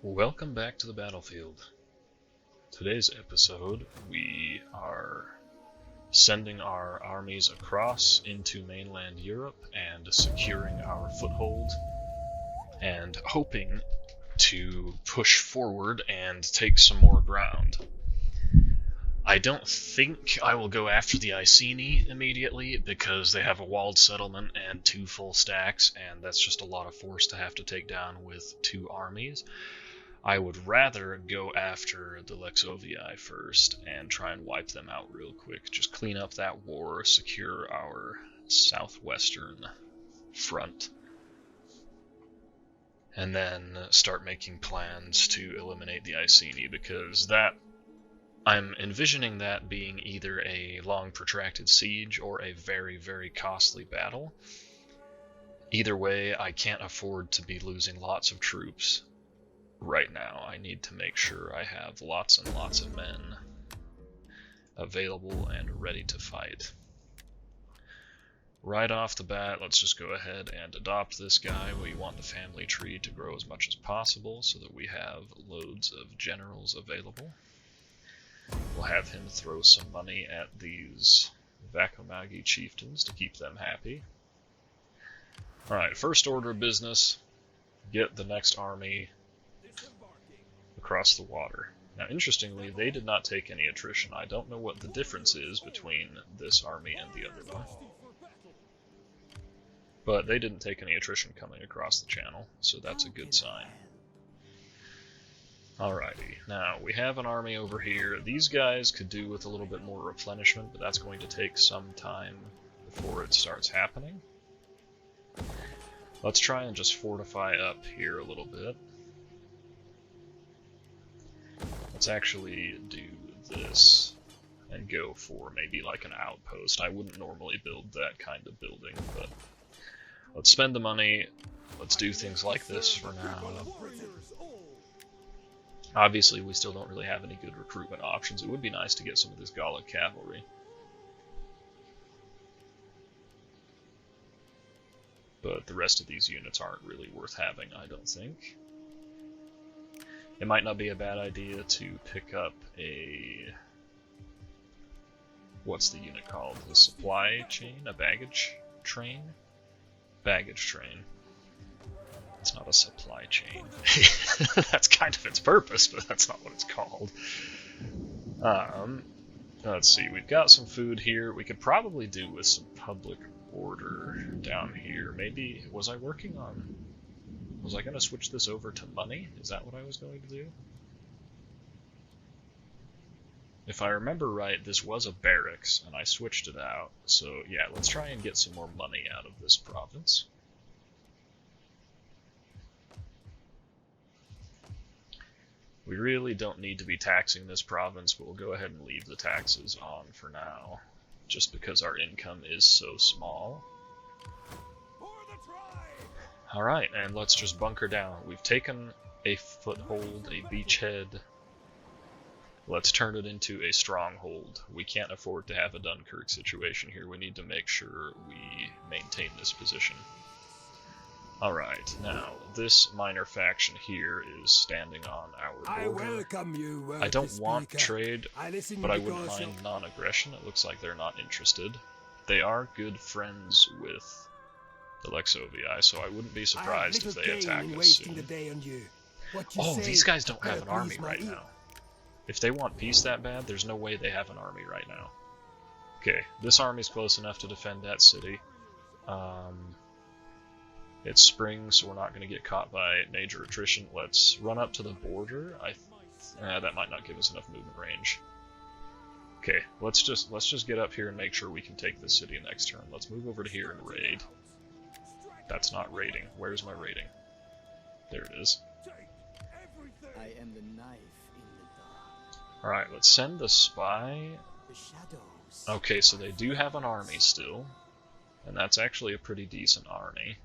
Welcome back to the battlefield. Today's episode, we are sending our armies across into mainland Europe and securing our foothold and hoping to push forward and take some more ground. I don't think I will go after the Iceni immediately because they have a walled settlement and 2 full stacks, and that's just a lot of force to have to take down with 2 armies. I would rather go after the Lexovii first and try and wipe them out real quick. Just clean up that war, secure our southwestern front, and then start making plans to eliminate the Iceni, because I'm envisioning that being either a long protracted siege or a very, very costly battle. Either way, I can't afford to be losing lots of troops right now. I need to make sure I have lots and lots of men available and ready to fight. Right off the bat, let's just go ahead and adopt this guy. We want the family tree to grow as much as possible so that we have loads of generals available. We'll have him throw some money at these Vakomagi chieftains to keep them happy. Alright, first order of business, get the next army across the water. Now, interestingly, they did not take any attrition. I don't know what the difference is between this army and the other one, but they didn't take any attrition coming across the channel, so that's a good sign. Alrighty, now we have an army over here. These guys could do with a little bit more replenishment, but that's going to take some time before it starts happening. Let's try and just fortify up here a little bit. Let's actually do this and go for maybe like an outpost. I wouldn't normally build that kind of building, but let's spend the money. Let's do things like this for now. Obviously, we still don't really have any good recruitment options. It would be nice to get some of this Gallic cavalry, but the rest of these units aren't really worth having, I don't think. It might not be a bad idea to pick up a... what's the unit called? The supply chain? A baggage train? Baggage train. It's not a supply chain. That's kind of its purpose, but that's not what it's called. Let's see, we've got some food here. We could probably do with some public order down here. Maybe, was I going to switch this over to money? Is that what I was going to do? If I remember right, this was a barracks, and I switched it out. So yeah, let's try and get some more money out of this province. We really don't need to be taxing this province, but we'll go ahead and leave the taxes on for now, just because our income is so small. Alright, and let's just bunker down. We've taken a foothold, a beachhead. Let's turn it into a stronghold. We can't afford to have a Dunkirk situation here. We need to make sure we maintain this position. Alright, now, this minor faction here is standing on our border. I welcome you, I don't want trade, but I wouldn't because mind non-aggression. It looks like they're not interested. They are good friends with the Lexovii, so I wouldn't be surprised if they attack us soon. Oh, these guys don't have an army right now. If they want peace that bad, there's no way they have an army right now. Okay, this army's close enough to defend that city. It's spring, so we're not going to get caught by major attrition. Let's run up to the border. That might not give us enough movement range. Okay, let's just get up here and make sure we can take this city next turn. Let's move over to here and raid. That's not raiding. Where's my raiding? There it is. I am the knife in the dark. Alright, let's send the spy. The shadows. Okay, so they do have an army still, and that's actually a pretty decent army.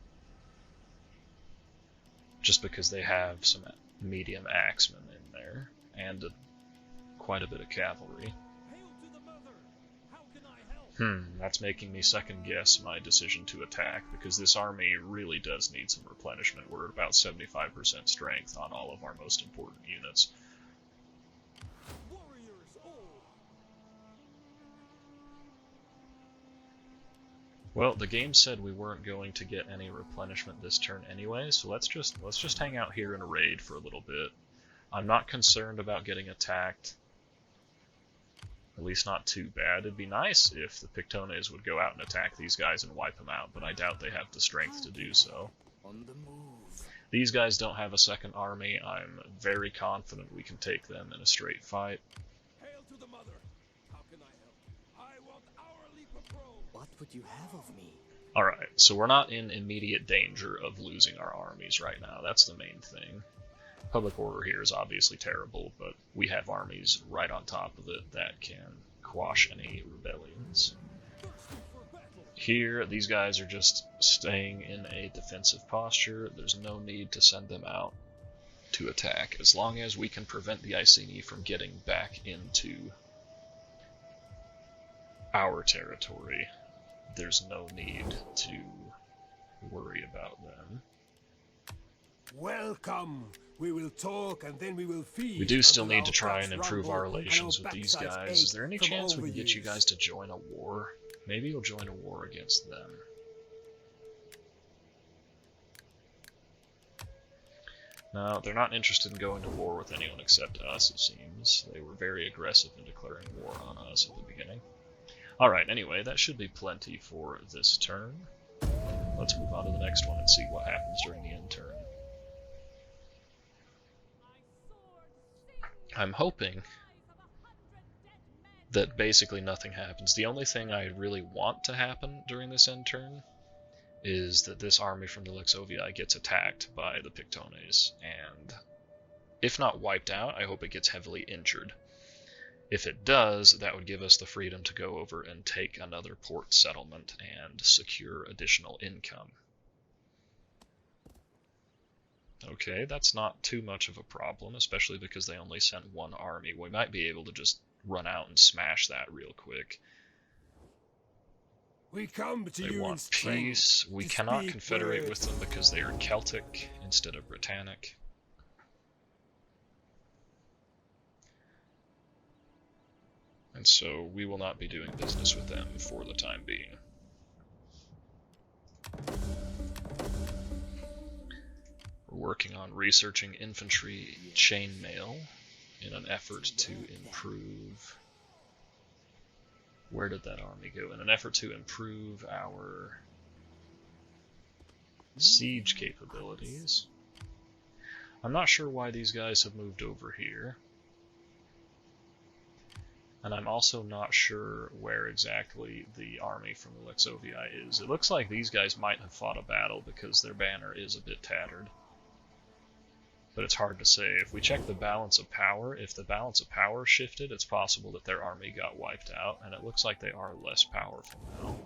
Just because they have some medium axemen in there, and quite a bit of cavalry. That's making me second guess my decision to attack, because this army really does need some replenishment. We're at about 75% strength on all of our most important units. Well, the game said we weren't going to get any replenishment this turn anyway, so let's just hang out here in a raid for a little bit. I'm not concerned about getting attacked. At least not too bad. It'd be nice if the Pictones would go out and attack these guys and wipe them out, but I doubt they have the strength to do so. On the move. These guys don't have a second army. I'm very confident we can take them in a straight fight. Hail to the mother. How can I help? I want our leap of pro. What would you have of me? Alright, so we're not in immediate danger of losing our armies right now. That's the main thing. Public order here is obviously terrible, but we have armies right on top of it that can quash any rebellions. Here, these guys are just staying in a defensive posture. There's no need to send them out to attack. As long as we can prevent the Iceni from getting back into our territory, there's no need to worry about them. Welcome. We will talk and then we will feed. We do still until need to our try crops and improve our rumble relations and with our these backsides guys. Is there any ache from chance we can get you overuse. guys to join a war? Maybe you'll join a war against them. No, they're not interested in going to war with anyone except us, it seems. They were very aggressive in declaring war on us at the beginning. Alright, anyway, that should be plenty for this turn. Let's move on to the next one and see what happens during the end turn. I'm hoping that basically nothing happens. The only thing I really want to happen during this end turn is that this army from the Luxovii gets attacked by the Pictones, and if not wiped out, I hope it gets heavily injured. If it does, that would give us the freedom to go over and take another port settlement and secure additional income. Okay, that's not too much of a problem, especially because they only sent one army. We might be able to just run out and smash that real quick. We come to They you in want strength, peace. We to cannot speak confederate words. with them because they are Celtic instead of Britannic. And so we will not be doing business with them for the time being. We're working on researching infantry chainmail in an effort to improve... Where did that army go? In an effort to improve our siege capabilities. I'm not sure why these guys have moved over here. And I'm also not sure where exactly the army from the Luxovii is. It looks like these guys might have fought a battle because their banner is a bit tattered. But it's hard to say. If we check the balance of power, if the balance of power shifted, it's possible that their army got wiped out, and it looks like they are less powerful now.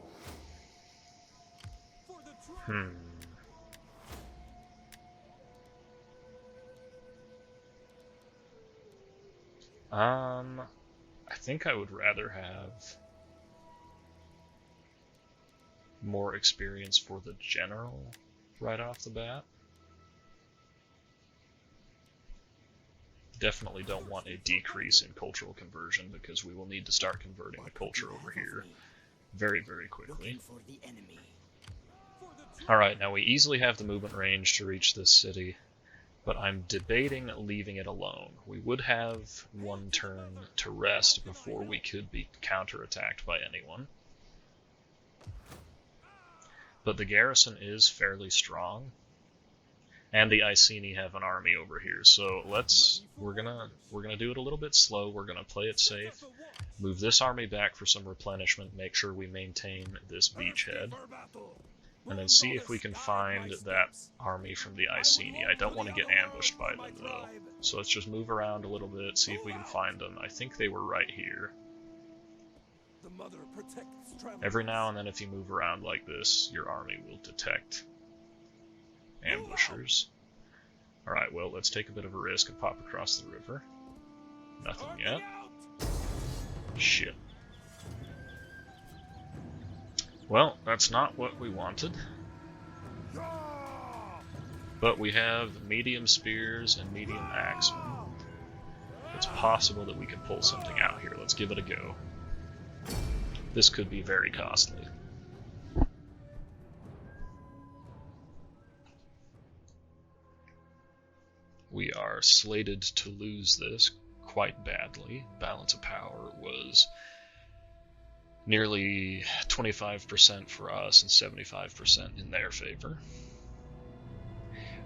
I think I would rather have more experience for the general right off the bat. Definitely don't want a decrease in cultural conversion because we will need to start converting the culture over here very, very quickly. For the enemy. Alright, now we easily have the movement range to reach this city, but I'm debating leaving it alone. We would have one turn to rest before we could be counterattacked by anyone. But the garrison is fairly strong. And the Iceni have an army over here, so we're gonna do it a little bit slow. We're gonna play it safe, move this army back for some replenishment, make sure we maintain this beachhead, and then see if we can find that army from the Iceni. I don't want to get ambushed by them though, so let's just move around a little bit, see if we can find them. I think they were right here. Every now and then if you move around like this, your army will detect ambushers. Alright, well, let's take a bit of a risk and pop across the river. Nothing yet. Shit. Well, that's not what we wanted. But we have medium spears and medium axemen. It's possible that we can pull something out here. Let's give it a go. This could be very costly. We are slated to lose this quite badly. Balance of power was nearly 25% for us and 75% in their favor.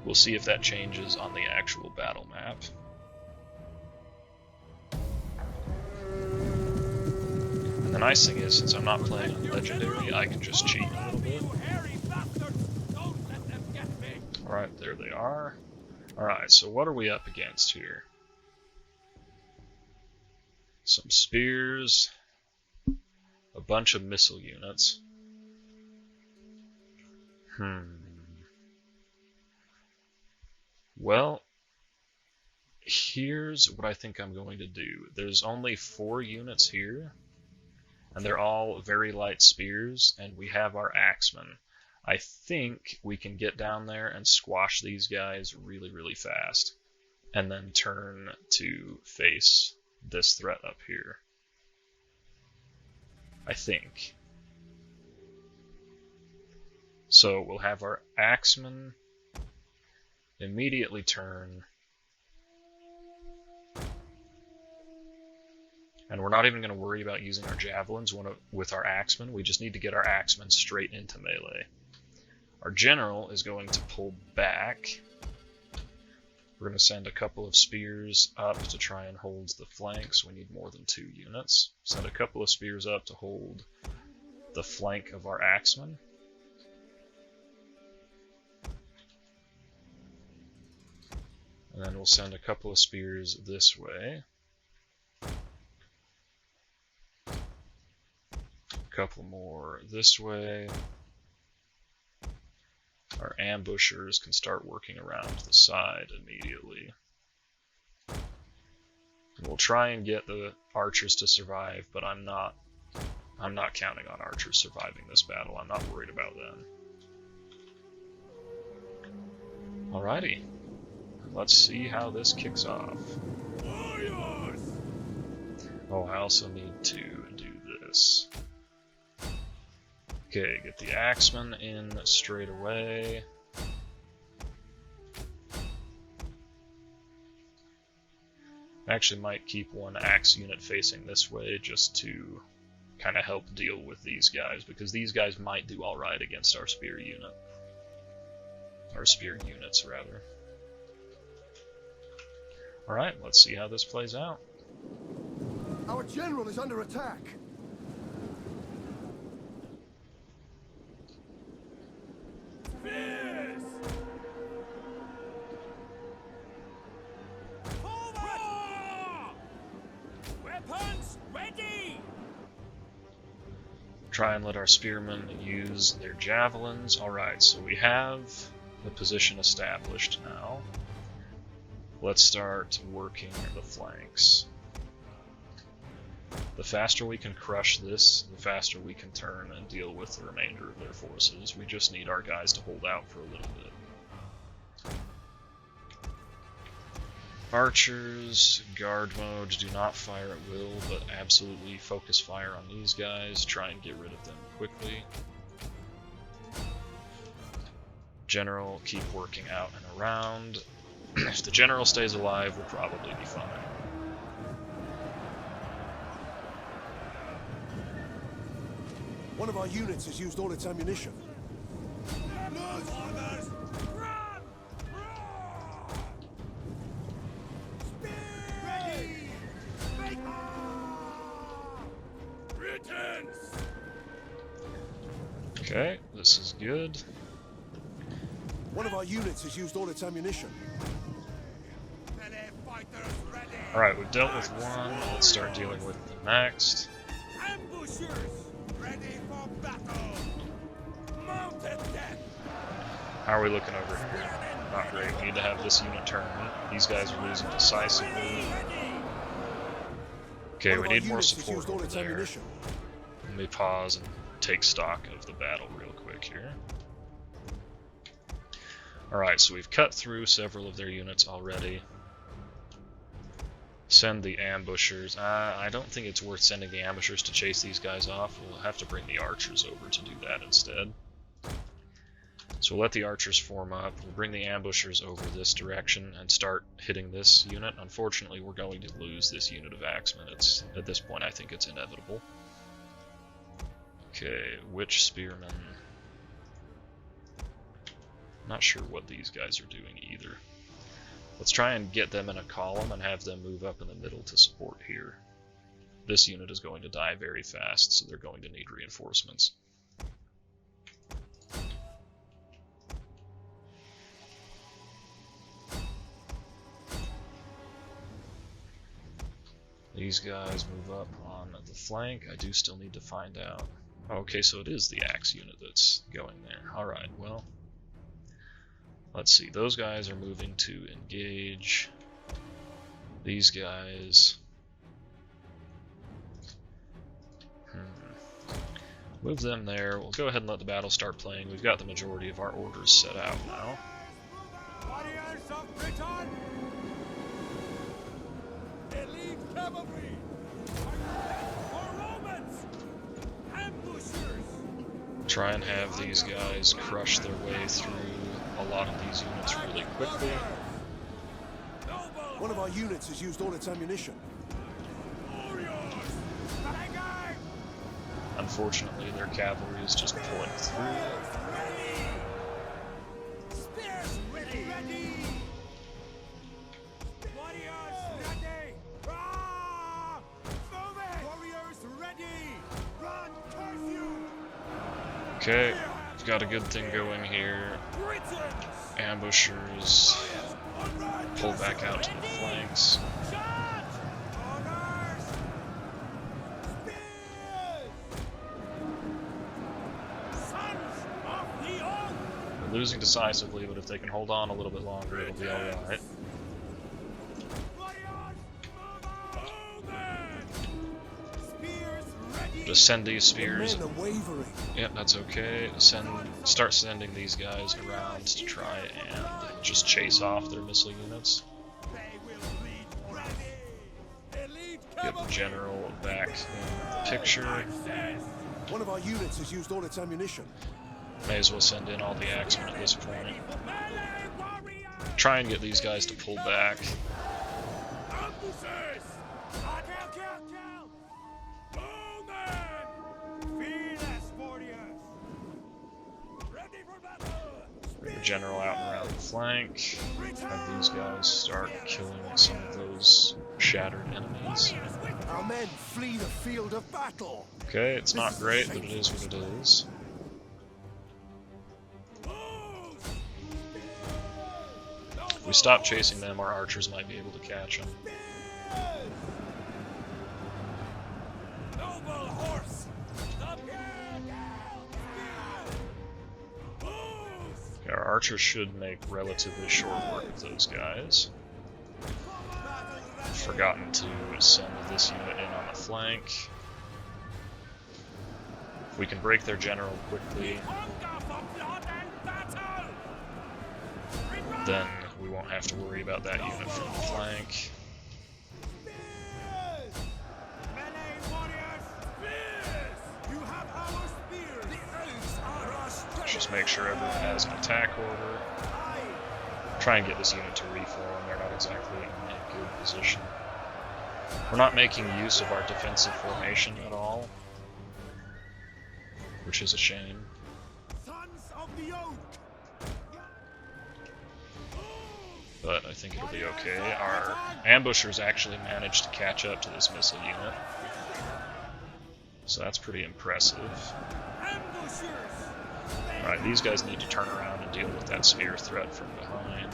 We'll see if that changes on the actual battle map. And the nice thing is, since I'm not playing on Legendary, I can just cheat a little bit. Alright, there they are. Alright, so what are we up against here? Some spears, a bunch of missile units. Well, here's what I think I'm going to do. There's only 4 units here, and they're all very light spears, and we have our axemen. I think we can get down there and squash these guys really, really fast, and then turn to face this threat up here. I think. So we'll have our axemen immediately turn, and we're not even going to worry about using our javelins with our axemen. We just need to get our axemen straight into melee. Our general is going to pull back. We're going to send a couple of spears up to try and hold the flanks. We need more than 2 units. Send a couple of spears up to hold the flank of our axemen. And then we'll send a couple of spears this way. A couple more this way. Our ambushers can start working around to the side immediately. And we'll try and get the archers to survive, but I'm not counting on archers surviving this battle. I'm not worried about them. Alrighty. Let's see how this kicks off. Oh, I also need to do this. Okay, get the axemen in straight away. I actually might keep one axe unit facing this way just to kind of help deal with these guys, because these guys might do alright against our spear unit. Or spear units, rather. Alright, let's see how this plays out. Our general is under attack. Fierce! Forward! Weapons ready! Try and let our spearmen use their javelins. Alright, so we have the position established now. Let's start working the flanks. The faster we can crush this, the faster we can turn and deal with the remainder of their forces. We just need our guys to hold out for a little bit. Archers, guard mode, do not fire at will, but absolutely focus fire on these guys. Try and get rid of them quickly. General, keep working out and around. If the general stays alive, we'll probably be fine. One of our units has used all its ammunition. Okay, this is good. One of our units has used all its ammunition. Alright, we've dealt with one. Let's start dealing with the next. Ambushers ready for battle. Mounted death. How are we looking over here? Not great. We need to have this unit turn. These guys are losing decisively. Okay, we need more support over there. Let me pause and take stock of the battle real quick here. Alright, so we've cut through several of their units already. Send the ambushers. I don't think it's worth sending the ambushers to chase these guys off. We'll have to bring the archers over to do that instead. So we'll let the archers form up. We'll bring the ambushers over this direction and start hitting this unit. Unfortunately, we're going to lose this unit of axemen. At this point, I think it's inevitable. Okay, witch spearmen. Not sure what these guys are doing either. Let's try and get them in a column and have them move up in the middle to support here. This unit is going to die very fast, so they're going to need reinforcements. These guys move up on the flank. I do still need to find out. Okay, so it is the axe unit that's going there. Alright, well, let's see. Those guys are moving to engage. These guys... Move them there. We'll go ahead and let the battle start playing. We've got the majority of our orders set out now. Warriors of Britain! Elite cavalry! For Romans! Ambushers! Try and have these guys crush their way through a lot of these units really quickly. One of our units has used all its ammunition. Unfortunately, their cavalry is just pulling through. Spears ready! Warriors ready! Rah! Move it! Warriors ready! Run, curfew! Okay, we've got a good thing going here. Britons! Ambushers pull back out to the flanks. Charge! Orders! Spears! Sons of the oath! They're losing decisively, but if they can hold on a little bit longer, it'll be alright. Just send these spears. Men are wavering. Yep, that's okay. Start sending these guys around to try and just chase off their missile units. Get the general back in the picture. One of our units has used all its ammunition. May as well send in all the axemen at this point. Try and get these guys to pull back. Bring the general out and around the flank. Have these guys start killing some of those shattered enemies. Our men flee the field of battle. Okay, it's not great, but it is what it is. If we stop chasing them, our archers might be able to catch them. Noble horse! Okay, our archers should make relatively short work of those guys. Forgotten to send this unit in on the flank. If we can break their general quickly, then we won't have to worry about that unit from the flank. Just make sure everyone has an attack order. Try and get this unit to reform. They're not exactly in a good position. We're not making use of our defensive formation at all, which is a shame. But I think it'll be okay. Our ambushers actually managed to catch up to this missile unit, so that's pretty impressive. Alright, these guys need to turn around and deal with that spear threat from behind.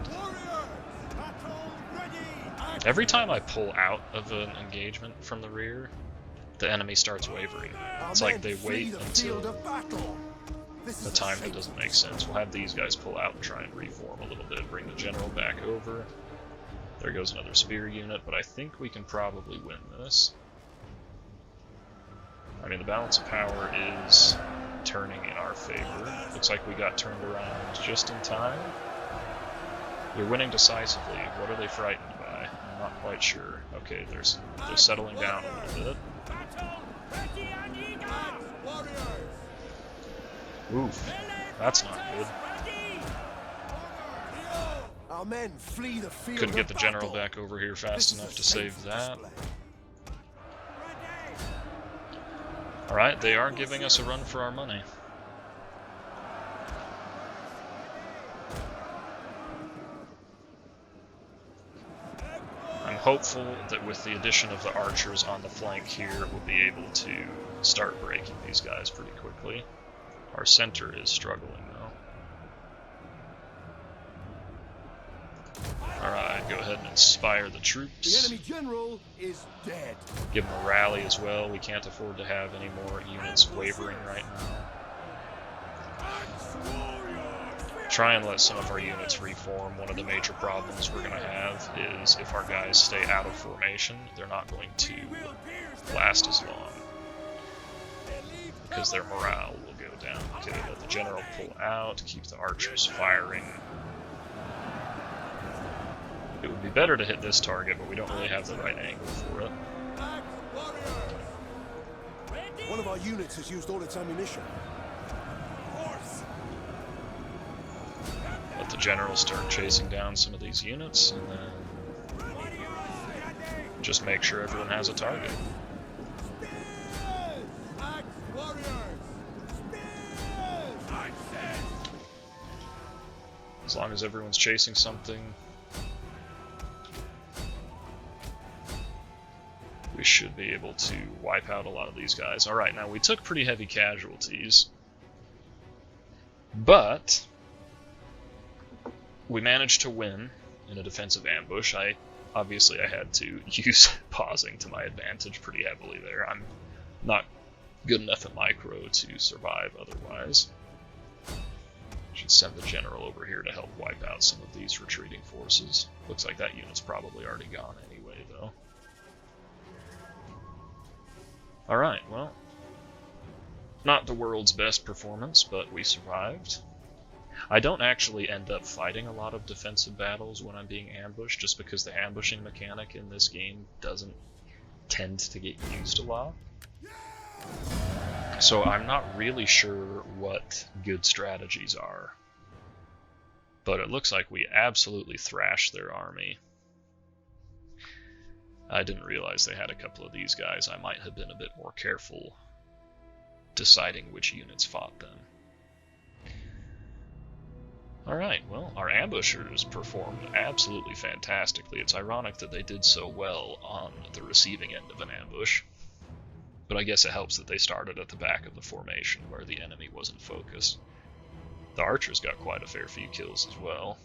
Every time I pull out of an engagement from the rear, the enemy starts wavering. It's like they wait until a time that doesn't make sense. We'll have these guys pull out and try and reform a little bit, bring the general back over. There goes another spear unit, but I think we can probably win this. I mean, the balance of power is turning in our favor. Looks like we got turned around just in time. They're winning decisively. What are they frightened by? I'm not quite sure. Okay, they're settling down a little bit. Oof, that's not good. Our men flee the field. Couldn't get of the general battle. back over here fast This is enough a to save safe that. display. Alright, they are giving us a run for our money. I'm hopeful that with the addition of the archers on the flank here, we'll be able to start breaking these guys pretty quickly. Our center is struggling though. Alright, go ahead and inspire the The troops. enemy general is dead. Give them a rally as well. We can't afford to have any more units wavering right now. Try and let some of our units reform. One of the major problems we're going to have is if our guys stay out of formation, they're not going to last as long, because their morale will go down. Okay, let the general pull out, keep the archers firing. It would be better to hit this target, but we don't really have the right angle for it. One of our units has used all its ammunition. Let the general start chasing down some of these units, and then just make sure everyone has a target. As long as everyone's chasing something, we should be able to wipe out a lot of these guys. Alright, now we took pretty heavy casualties, but we managed to win in a defensive ambush. Obviously I had to use pausing to my advantage pretty heavily there. I'm not good enough at micro to survive otherwise. Should send the general over here to help wipe out some of these retreating forces. Looks like that unit's probably already gone anyway, though. Alright, well, not the world's best performance, but we survived. I don't actually end up fighting a lot of defensive battles when I'm being ambushed, just because the ambushing mechanic in this game doesn't tend to get used a lot. So I'm not really sure what good strategies are. But it looks like we absolutely thrashed their army. I didn't realize they had a couple of these guys. I might have been a bit more careful deciding which units fought them. Alright, well, our ambushers performed absolutely fantastically. It's ironic that they did so well on the receiving end of an ambush. But I guess it helps that they started at the back of the formation where the enemy wasn't focused. The archers got quite a fair few kills as well.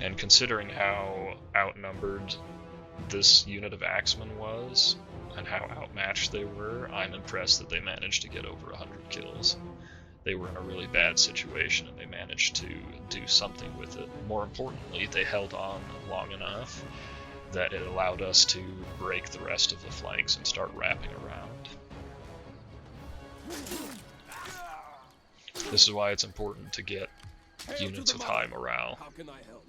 And considering how outnumbered this unit of axemen was, and how outmatched they were, I'm impressed that they managed to get over 100 kills. They were in a really bad situation and they managed to do something with it. More importantly, they held on long enough that it allowed us to break the rest of the flanks and start wrapping around. This is why it's important to get units with high morale. How can I help?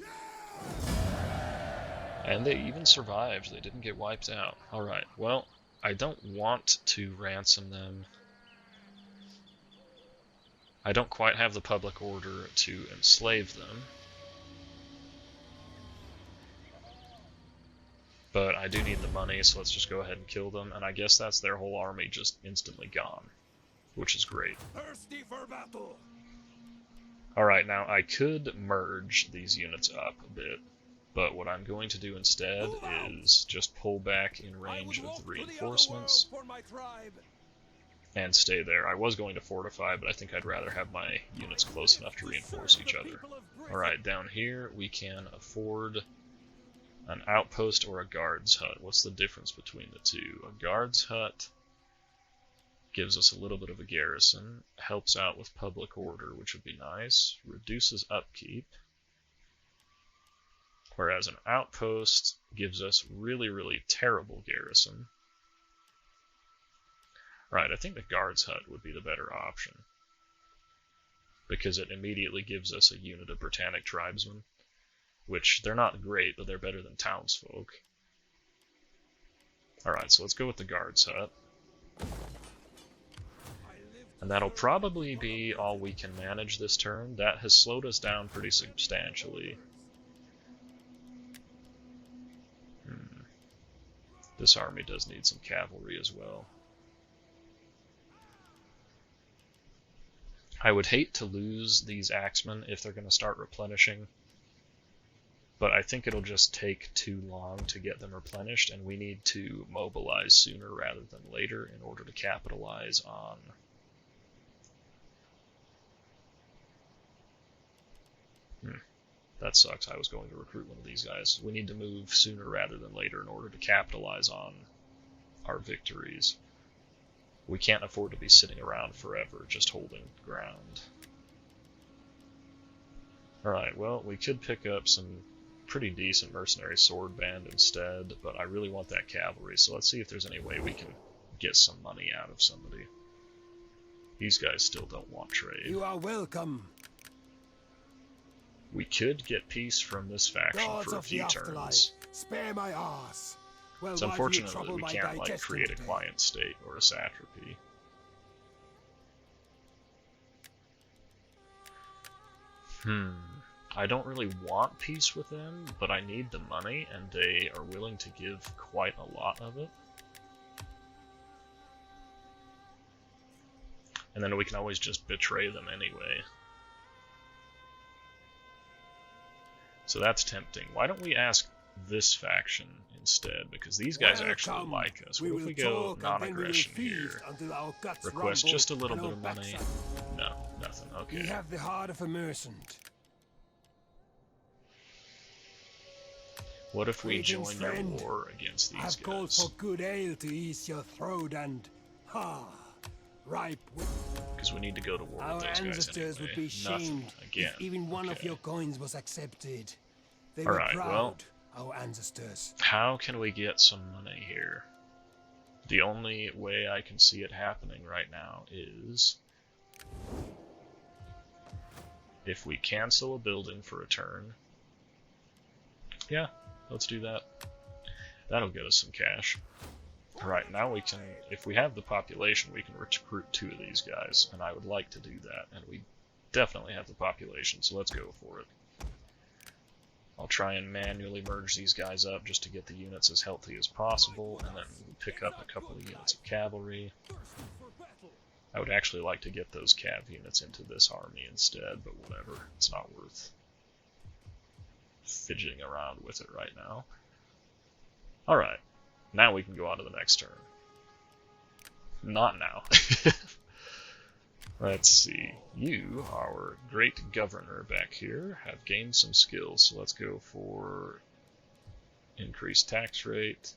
And they even survived. They didn't get wiped out. Alright, well, I don't want to ransom them. I don't quite have the public order to enslave them. But I do need the money, so let's just go ahead and kill them. And I guess that's their whole army just instantly gone, which is great. Thirsty for battle. Alright, now I could merge these units up a bit, but what I'm going to do instead is just pull back in range of the reinforcements and stay there. I was going to fortify, but I think I'd rather have my units close enough to reinforce each other. Alright, down here we can afford an outpost or a guard's hut. What's the difference between the two? A guard's hut gives us a little bit of a garrison, helps out with public order, which would be nice, reduces upkeep. Whereas an outpost gives us really terrible garrison. Right, I think the guard's hut would be the better option, because it immediately gives us a unit of Britannic tribesmen, which they're not great, but they're better than townsfolk. Alright, so let's go with the guard's hut. And that'll probably be all we can manage this turn. That has slowed us down pretty substantially. This army does need some cavalry as well. I would hate to lose these axemen if they're going to start replenishing, but I think it'll just take too long to get them replenished, and we need to mobilize sooner rather than later in order to capitalize on that sucks. I was going to recruit one of these guys. We need to move sooner rather than later in order to capitalize on our victories. We can't afford to be sitting around forever just holding ground. Alright, well, we could pick up some pretty decent mercenary sword band instead, but I really want that cavalry, so let's see if there's any way we can get some money out of somebody. These guys still don't want trade. You are welcome. We could get peace from this faction Gods for a of few the turns. afterlife, spare my ass. Well, It's why do you unfortunate that trouble we my can't like digestion create a today? client state or a satrapy. I don't really want peace with them, but I need the money, and they are willing to give quite a lot of it. And then we can always just betray them anyway. So that's tempting. Why don't we ask this faction instead? Because these guys actually Welcome. like us. We What if we will go talk and then we will non-aggression feast here? until our guts Request rumble just a little and bit our of backs money. up. No, nothing. We Okay. have the heart of a merchant. What if we Greetings, join your friend. war against these I've called guys? for good ale to ease your throat and, ripe with... Because we need to go to war Our with those guys ancestors anyway. would be shamed Nothing. Again. if even one of Okay. your coins was accepted. They were Alright, proud, well, our ancestors. how can we get some money here? The only way I can see it happening right now is if we cancel a building for a turn. Yeah, let's do that. That'll get us some cash. Alright, now we can, if we have the population, we can recruit 2 of these guys, and I would like to do that, and we definitely have the population, so let's go for it. I'll try and manually merge these guys up just to get the units as healthy as possible, and then we'll pick up a couple of units of cavalry. I would actually like to get those cav units into this army instead, but whatever, it's not worth fidgeting around with it right now. Alright, now we can go on to the next turn. Not now. Let's see. You, our great governor back here, have gained some skills, so let's go for increased tax rate.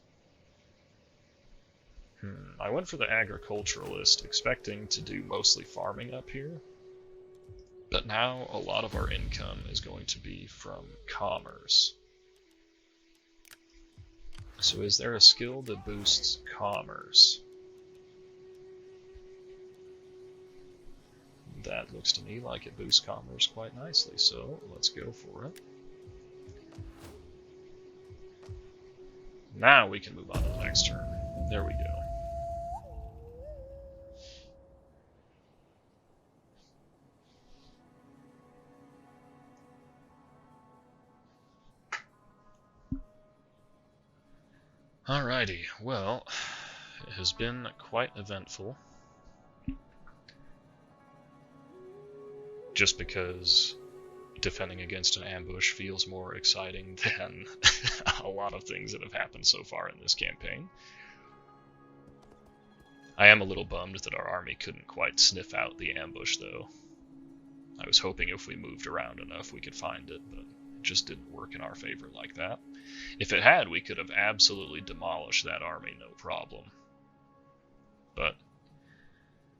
I went for the agriculturalist, expecting to do mostly farming up here, but now a lot of our income is going to be from commerce. So is there a skill that boosts commerce? That looks to me like it boosts commerce quite nicely, so let's go for it. Now we can move on to the next turn. There we go. Alrighty, well, it has been quite eventful. Just because defending against an ambush feels more exciting than a lot of things that have happened so far in this campaign. I am a little bummed that our army couldn't quite sniff out the ambush, though. I was hoping if we moved around enough we could find it, but it just didn't work in our favor like that. If it had, we could have absolutely demolished that army, no problem. But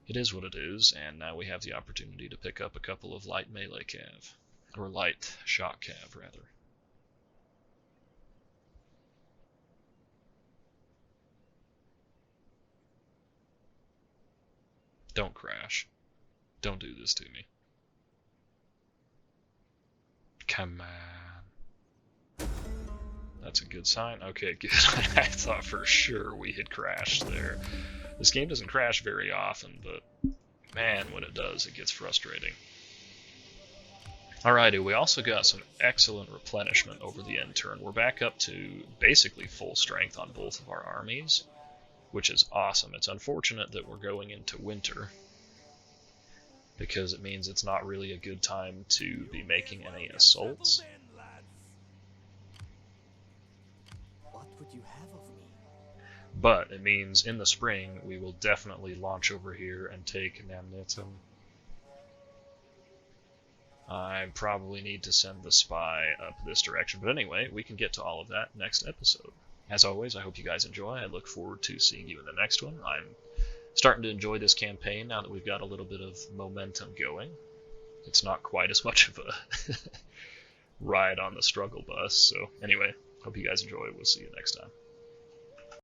it is what it is, and now we have the opportunity to pick up a couple of light melee cav. Or light shock cav, rather. Don't crash. Don't do this to me. Come on. That's a good sign. Okay, good. I thought for sure we had crashed there. This game doesn't crash very often, but man, when it does, it gets frustrating. Alrighty, we also got some excellent replenishment over the end turn. We're back up to basically full strength on both of our armies, which is awesome. It's unfortunate that we're going into winter, because it means it's not really a good time to be making any assaults. What would you have of me? But it means in the spring we will definitely launch over here and take Namnetum. I probably need to send the spy up this direction, but anyway, we can get to all of that next episode. As always, I hope you guys enjoy. I look forward to seeing you in the next one. I'm starting to enjoy this campaign now that we've got a little bit of momentum going. It's not quite as much of a ride on the struggle bus, so anyway, hope you guys enjoy. We'll see you next time.